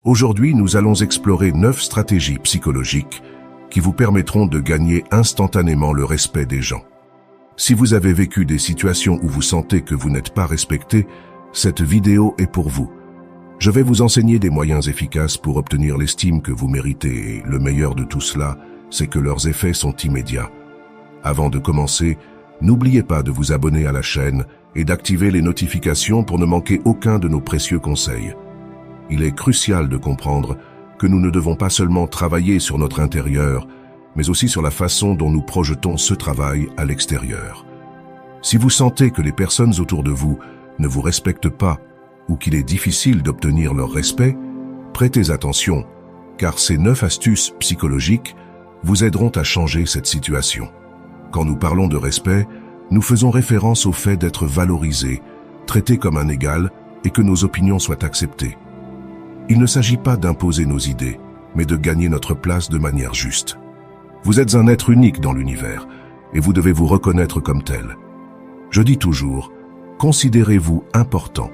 Aujourd'hui, nous allons explorer 9 stratégies psychologiques qui vous permettront de gagner instantanément le respect des gens. Si vous avez vécu des situations où vous sentez que vous n'êtes pas respecté, cette vidéo est pour vous. Je vais vous enseigner des moyens efficaces pour obtenir l'estime que vous méritez et le meilleur de tout cela, c'est que leurs effets sont immédiats. Avant de commencer, n'oubliez pas de vous abonner à la chaîne et d'activer les notifications pour ne manquer aucun de nos précieux conseils. Il est crucial de comprendre que nous ne devons pas seulement travailler sur notre intérieur, mais aussi sur la façon dont nous projetons ce travail à l'extérieur. Si vous sentez que les personnes autour de vous ne vous respectent pas ou qu'il est difficile d'obtenir leur respect, prêtez attention, car ces 9 astuces psychologiques vous aideront à changer cette situation. Quand nous parlons de respect, nous faisons référence au fait d'être valorisé, traité comme un égal et que nos opinions soient acceptées. Il ne s'agit pas d'imposer nos idées, mais de gagner notre place de manière juste. Vous êtes un être unique dans l'univers, et vous devez vous reconnaître comme tel. Je dis toujours, considérez-vous important,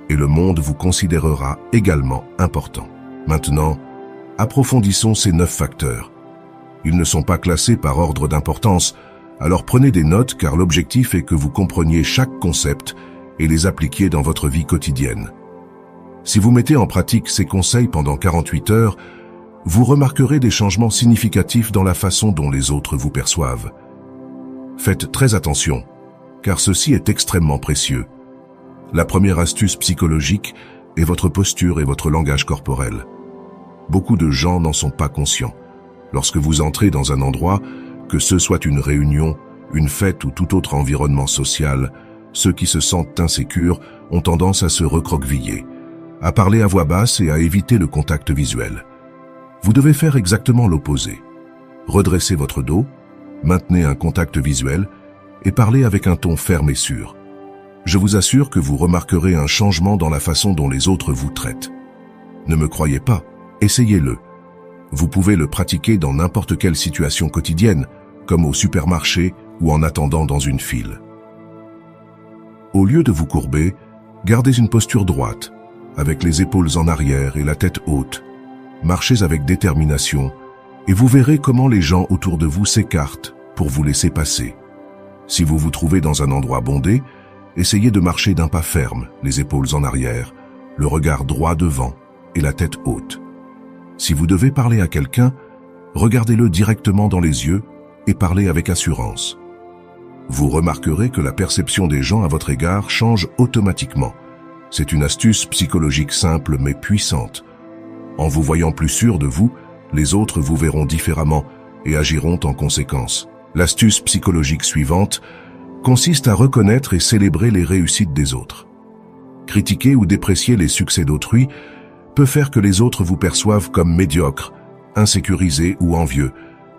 et le monde vous considérera également important. Maintenant, approfondissons ces 9 facteurs. Ils ne sont pas classés par ordre d'importance, alors prenez des notes car l'objectif est que vous compreniez chaque concept et les appliquiez dans votre vie quotidienne. Si vous mettez en pratique ces conseils pendant 48 heures, vous remarquerez des changements significatifs dans la façon dont les autres vous perçoivent. Faites très attention, car ceci est extrêmement précieux. La première astuce psychologique est votre posture et votre langage corporel. Beaucoup de gens n'en sont pas conscients. Lorsque vous entrez dans un endroit, que ce soit une réunion, une fête ou tout autre environnement social, ceux qui se sentent insécures ont tendance à se recroqueviller, à parler à voix basse et à éviter le contact visuel. Vous devez faire exactement l'opposé. Redressez votre dos, maintenez un contact visuel et parlez avec un ton ferme et sûr. Je vous assure que vous remarquerez un changement dans la façon dont les autres vous traitent. Ne me croyez pas, essayez-le. Vous pouvez le pratiquer dans n'importe quelle situation quotidienne, comme au supermarché ou en attendant dans une file. Au lieu de vous courber, gardez une posture droite, avec les épaules en arrière et la tête haute. Marchez avec détermination et vous verrez comment les gens autour de vous s'écartent pour vous laisser passer. Si vous vous trouvez dans un endroit bondé, essayez de marcher d'un pas ferme, les épaules en arrière, le regard droit devant et la tête haute. Si vous devez parler à quelqu'un, regardez-le directement dans les yeux et parlez avec assurance. Vous remarquerez que la perception des gens à votre égard change automatiquement. C'est une astuce psychologique simple mais puissante. En vous voyant plus sûr de vous, les autres vous verront différemment et agiront en conséquence. L'astuce psychologique suivante consiste à reconnaître et célébrer les réussites des autres. Critiquer ou déprécier les succès d'autrui peut faire que les autres vous perçoivent comme médiocre, insécurisé ou envieux,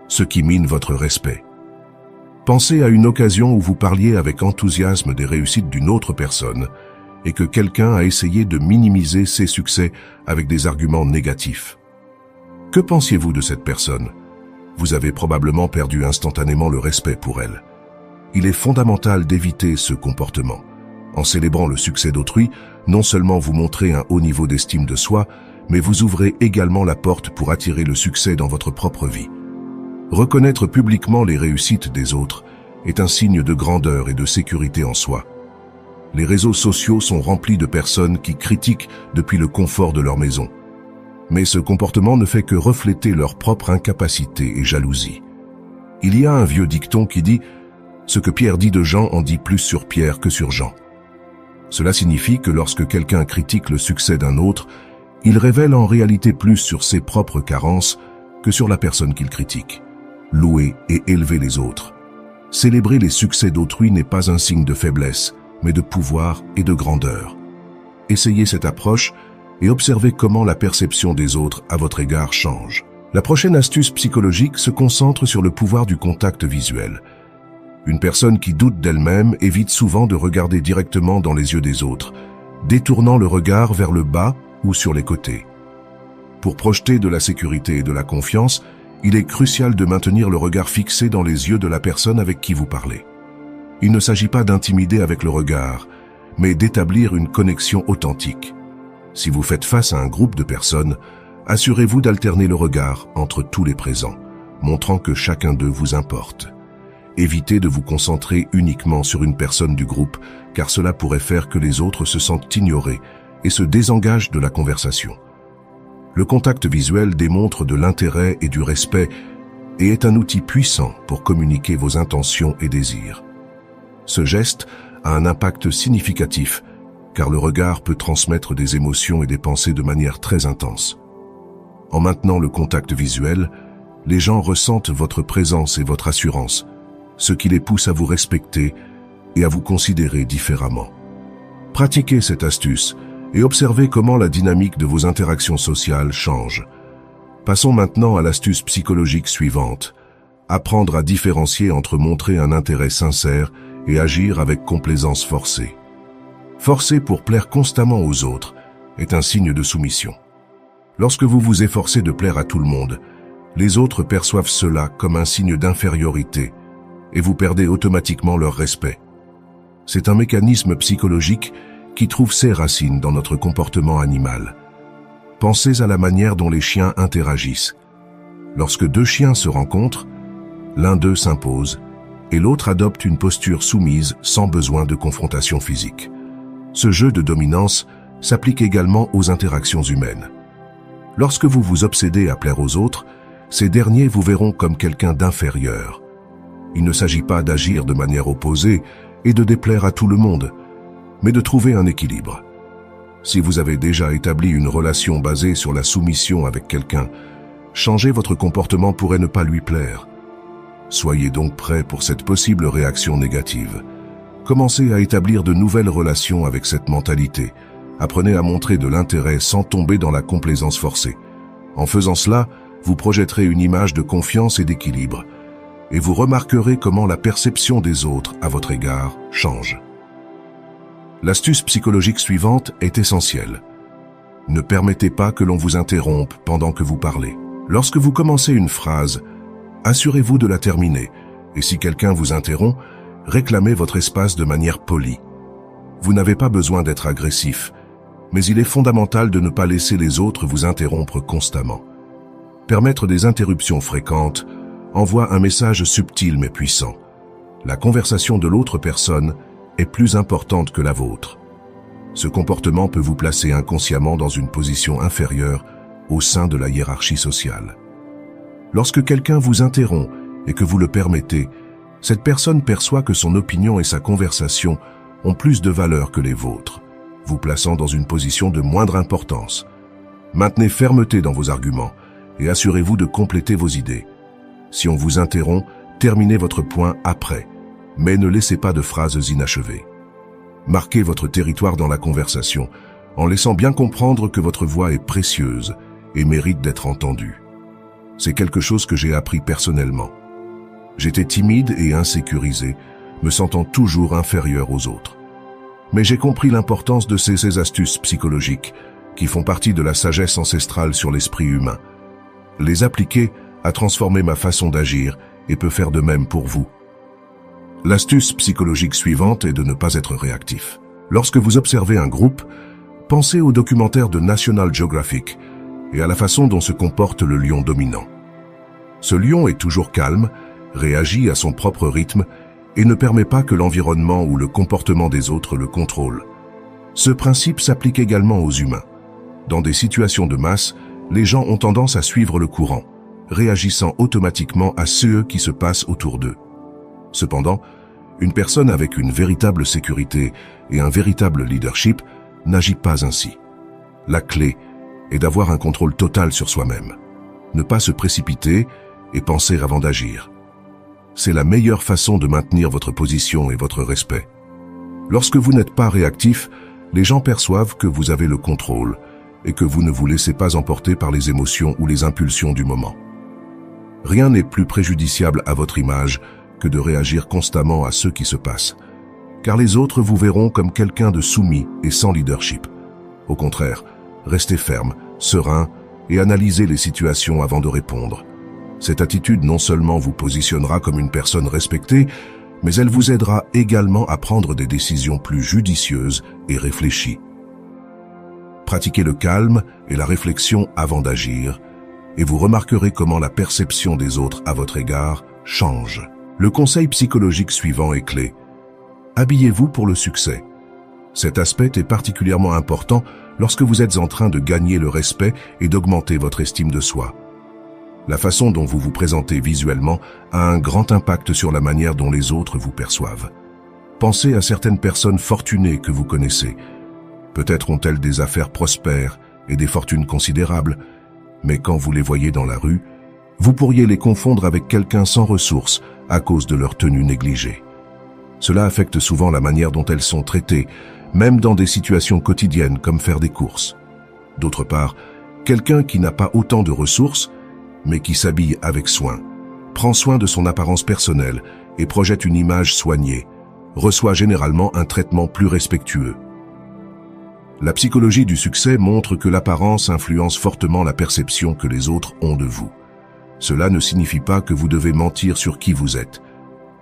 ce qui mine votre respect. Pensez à une occasion où vous parliez avec enthousiasme des réussites d'une autre personne et que quelqu'un a essayé de minimiser ses succès avec des arguments négatifs. Que pensiez-vous de cette personne? Vous avez probablement perdu instantanément le respect pour elle. Il est fondamental d'éviter ce comportement. En célébrant le succès d'autrui, non seulement vous montrez un haut niveau d'estime de soi, mais vous ouvrez également la porte pour attirer le succès dans votre propre vie. Reconnaître publiquement les réussites des autres est un signe de grandeur et de sécurité en soi. Les réseaux sociaux sont remplis de personnes qui critiquent depuis le confort de leur maison. Mais ce comportement ne fait que refléter leur propre incapacité et jalousie. Il y a un vieux dicton qui dit « Ce que Pierre dit de Jean en dit plus sur Pierre que sur Jean ». Cela signifie que lorsque quelqu'un critique le succès d'un autre, il révèle en réalité plus sur ses propres carences que sur la personne qu'il critique. Louer et élever les autres. Célébrer les succès d'autrui n'est pas un signe de faiblesse, mais de pouvoir et de grandeur. Essayez cette approche et observez comment la perception des autres à votre égard change. La prochaine astuce psychologique se concentre sur le pouvoir du contact visuel. Une personne qui doute d'elle-même évite souvent de regarder directement dans les yeux des autres, détournant le regard vers le bas ou sur les côtés. Pour projeter de la sécurité et de la confiance, il est crucial de maintenir le regard fixé dans les yeux de la personne avec qui vous parlez. Il ne s'agit pas d'intimider avec le regard, mais d'établir une connexion authentique. Si vous faites face à un groupe de personnes, assurez-vous d'alterner le regard entre tous les présents, montrant que chacun d'eux vous importe. Évitez de vous concentrer uniquement sur une personne du groupe, car cela pourrait faire que les autres se sentent ignorés et se désengagent de la conversation. Le contact visuel démontre de l'intérêt et du respect et est un outil puissant pour communiquer vos intentions et désirs. Ce geste a un impact significatif, car le regard peut transmettre des émotions et des pensées de manière très intense. En maintenant le contact visuel, les gens ressentent votre présence et votre assurance, ce qui les pousse à vous respecter et à vous considérer différemment. Pratiquez cette astuce et observez comment la dynamique de vos interactions sociales change. Passons maintenant à l'astuce psychologique suivante. Apprendre à différencier entre montrer un intérêt sincère et agir avec complaisance forcée. Forcer pour plaire constamment aux autres est un signe de soumission. Lorsque vous vous efforcez de plaire à tout le monde, les autres perçoivent cela comme un signe d'infériorité et vous perdez automatiquement leur respect. C'est un mécanisme psychologique qui trouve ses racines dans notre comportement animal. Pensez à la manière dont les chiens interagissent. Lorsque deux chiens se rencontrent, l'un d'eux s'impose et l'autre adopte une posture soumise sans besoin de confrontation physique. Ce jeu de dominance s'applique également aux interactions humaines. Lorsque vous vous obsédez à plaire aux autres, ces derniers vous verront comme quelqu'un d'inférieur. Il ne s'agit pas d'agir de manière opposée et de déplaire à tout le monde, mais de trouver un équilibre. Si vous avez déjà établi une relation basée sur la soumission avec quelqu'un, changer votre comportement pourrait ne pas lui plaire. Soyez donc prêt pour cette possible réaction négative. Commencez à établir de nouvelles relations avec cette mentalité. Apprenez à montrer de l'intérêt sans tomber dans la complaisance forcée. En faisant cela, vous projetterez une image de confiance et d'équilibre, et vous remarquerez comment la perception des autres à votre égard change. L'astuce psychologique suivante est essentielle. Ne permettez pas que l'on vous interrompe pendant que vous parlez. Lorsque vous commencez une phrase, assurez-vous de la terminer, et si quelqu'un vous interrompt, réclamez votre espace de manière polie. Vous n'avez pas besoin d'être agressif, mais il est fondamental de ne pas laisser les autres vous interrompre constamment. Permettre des interruptions fréquentes envoie un message subtil mais puissant. La conversation de l'autre personne est plus importante que la vôtre. Ce comportement peut vous placer inconsciemment dans une position inférieure au sein de la hiérarchie sociale. Lorsque quelqu'un vous interrompt et que vous le permettez, cette personne perçoit que son opinion et sa conversation ont plus de valeur que les vôtres, vous plaçant dans une position de moindre importance. Maintenez fermeté dans vos arguments et assurez-vous de compléter vos idées. Si on vous interrompt, terminez votre point après, mais ne laissez pas de phrases inachevées. Marquez votre territoire dans la conversation en laissant bien comprendre que votre voix est précieuse et mérite d'être entendue. C'est quelque chose que j'ai appris personnellement. J'étais timide et insécurisé, me sentant toujours inférieur aux autres. Mais j'ai compris l'importance de ces astuces psychologiques qui font partie de la sagesse ancestrale sur l'esprit humain. Les appliquer a transformé ma façon d'agir et peut faire de même pour vous. L'astuce psychologique suivante est de ne pas être réactif. Lorsque vous observez un groupe, pensez au documentaire de National Geographic et à la façon dont se comporte le lion dominant. Ce lion est toujours calme, réagit à son propre rythme et ne permet pas que l'environnement ou le comportement des autres le contrôle. Ce principe s'applique également aux humains. Dans des situations de masse, les gens ont tendance à suivre le courant, réagissant automatiquement à ce qui se passe autour d'eux. Cependant, une personne avec une véritable sécurité et un véritable leadership n'agit pas ainsi. La clé est d'avoir un contrôle total sur soi-même. Ne pas se précipiter et penser avant d'agir. C'est la meilleure façon de maintenir votre position et votre respect. Lorsque vous n'êtes pas réactif, les gens perçoivent que vous avez le contrôle et que vous ne vous laissez pas emporter par les émotions ou les impulsions du moment. Rien n'est plus préjudiciable à votre image que de réagir constamment à ce qui se passe, car les autres vous verront comme quelqu'un de soumis et sans leadership. Au contraire, restez ferme, serein et analysez les situations avant de répondre. Cette attitude non seulement vous positionnera comme une personne respectée, mais elle vous aidera également à prendre des décisions plus judicieuses et réfléchies. Pratiquez le calme et la réflexion avant d'agir, et vous remarquerez comment la perception des autres à votre égard change. Le conseil psychologique suivant est clé. Habillez-vous pour le succès. Cet aspect est particulièrement important lorsque vous êtes en train de gagner le respect et d'augmenter votre estime de soi. La façon dont vous vous présentez visuellement a un grand impact sur la manière dont les autres vous perçoivent. Pensez à certaines personnes fortunées que vous connaissez. Peut-être ont-elles des affaires prospères et des fortunes considérables, mais quand vous les voyez dans la rue, vous pourriez les confondre avec quelqu'un sans ressources à cause de leur tenue négligée. Cela affecte souvent la manière dont elles sont traitées, même dans des situations quotidiennes comme faire des courses. D'autre part, quelqu'un qui n'a pas autant de ressources, mais qui s'habille avec soin, prend soin de son apparence personnelle et projette une image soignée, reçoit généralement un traitement plus respectueux. La psychologie du succès montre que l'apparence influence fortement la perception que les autres ont de vous. Cela ne signifie pas que vous devez mentir sur qui vous êtes.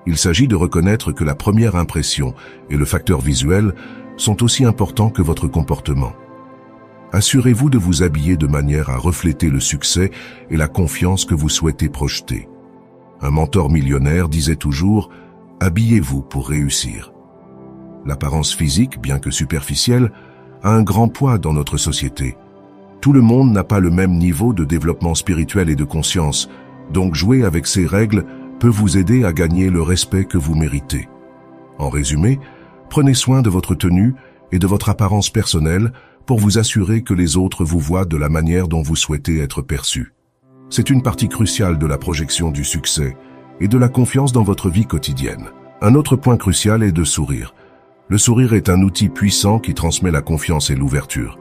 Il s'agit de reconnaître que la première impression et le facteur visuel sont aussi importants que votre comportement. Assurez-vous de vous habiller de manière à refléter le succès et la confiance que vous souhaitez projeter. Un mentor millionnaire disait toujours « Habillez-vous pour réussir ». L'apparence physique, bien que superficielle, a un grand poids dans notre société. Tout le monde n'a pas le même niveau de développement spirituel et de conscience, donc jouer avec ces règles peut vous aider à gagner le respect que vous méritez. En résumé, prenez soin de votre tenue et de votre apparence personnelle pour vous assurer que les autres vous voient de la manière dont vous souhaitez être perçu. C'est une partie cruciale de la projection du succès et de la confiance dans votre vie quotidienne. Un autre point crucial est de sourire. Le sourire est un outil puissant qui transmet la confiance et l'ouverture.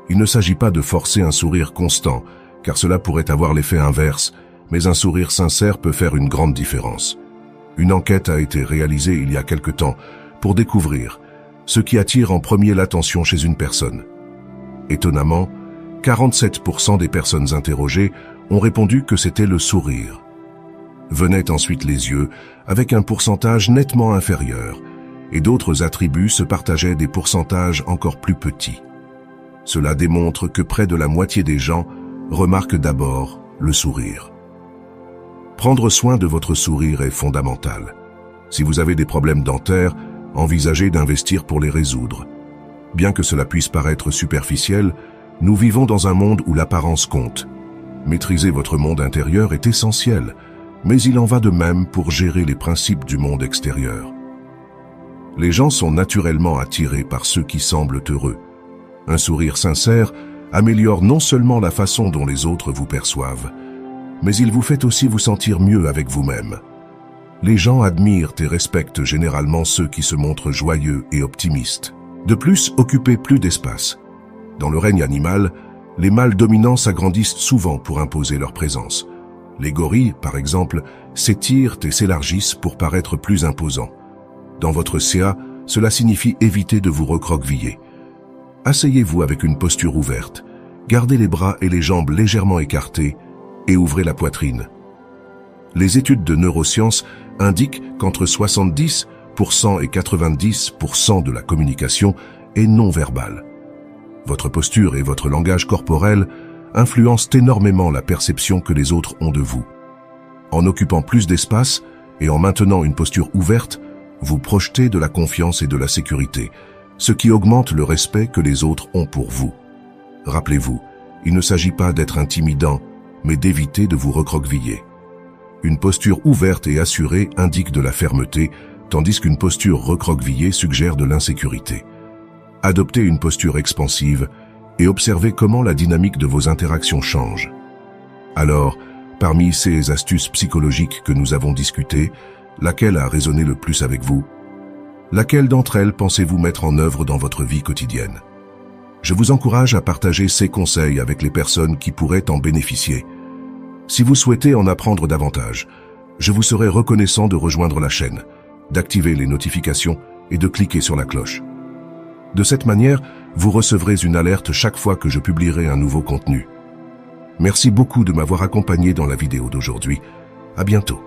Il ne s'agit pas de forcer un sourire constant, car cela pourrait avoir l'effet inverse, mais un sourire sincère peut faire une grande différence. Une enquête a été réalisée il y a quelque temps pour découvrir ce qui attire en premier l'attention chez une personne. Étonnamment, 47% des personnes interrogées ont répondu que c'était le sourire. Venaient ensuite les yeux, avec un pourcentage nettement inférieur, et d'autres attributs se partageaient des pourcentages encore plus petits. Cela démontre que près de la moitié des gens remarquent d'abord le sourire. Prendre soin de votre sourire est fondamental. Si vous avez des problèmes dentaires, envisagez d'investir pour les résoudre. Bien que cela puisse paraître superficiel, nous vivons dans un monde où l'apparence compte. Maîtriser votre monde intérieur est essentiel, mais il en va de même pour gérer les principes du monde extérieur. Les gens sont naturellement attirés par ceux qui semblent heureux. Un sourire sincère améliore non seulement la façon dont les autres vous perçoivent, mais il vous fait aussi vous sentir mieux avec vous-même. Les gens admirent et respectent généralement ceux qui se montrent joyeux et optimistes. De plus, occupez plus d'espace. Dans le règne animal, les mâles dominants s'agrandissent souvent pour imposer leur présence. Les gorilles, par exemple, s'étirent et s'élargissent pour paraître plus imposants. Dans votre CA, cela signifie éviter de vous recroqueviller. Asseyez-vous avec une posture ouverte, gardez les bras et les jambes légèrement écartés et ouvrez la poitrine. Les études de neurosciences indiquent qu'entre 70% et 90% de la communication est non verbale. Votre posture et votre langage corporel influencent énormément la perception que les autres ont de vous. En occupant plus d'espace et en maintenant une posture ouverte, vous projetez de la confiance et de la sécurité, ce qui augmente le respect que les autres ont pour vous. Rappelez-vous, il ne s'agit pas d'être intimidant, mais d'éviter de vous recroqueviller. Une posture ouverte et assurée indique de la fermeté, tandis qu'une posture recroquevillée suggère de l'insécurité. Adoptez une posture expansive et observez comment la dynamique de vos interactions change. Alors, parmi ces astuces psychologiques que nous avons discutées, laquelle a résonné le plus avec vous? Laquelle d'entre elles pensez-vous mettre en œuvre dans votre vie quotidienne? Je vous encourage à partager ces conseils avec les personnes qui pourraient en bénéficier. Si vous souhaitez en apprendre davantage, je vous serai reconnaissant de rejoindre la chaîne, d'activer les notifications et de cliquer sur la cloche. De cette manière, vous recevrez une alerte chaque fois que je publierai un nouveau contenu. Merci beaucoup de m'avoir accompagné dans la vidéo d'aujourd'hui. À bientôt.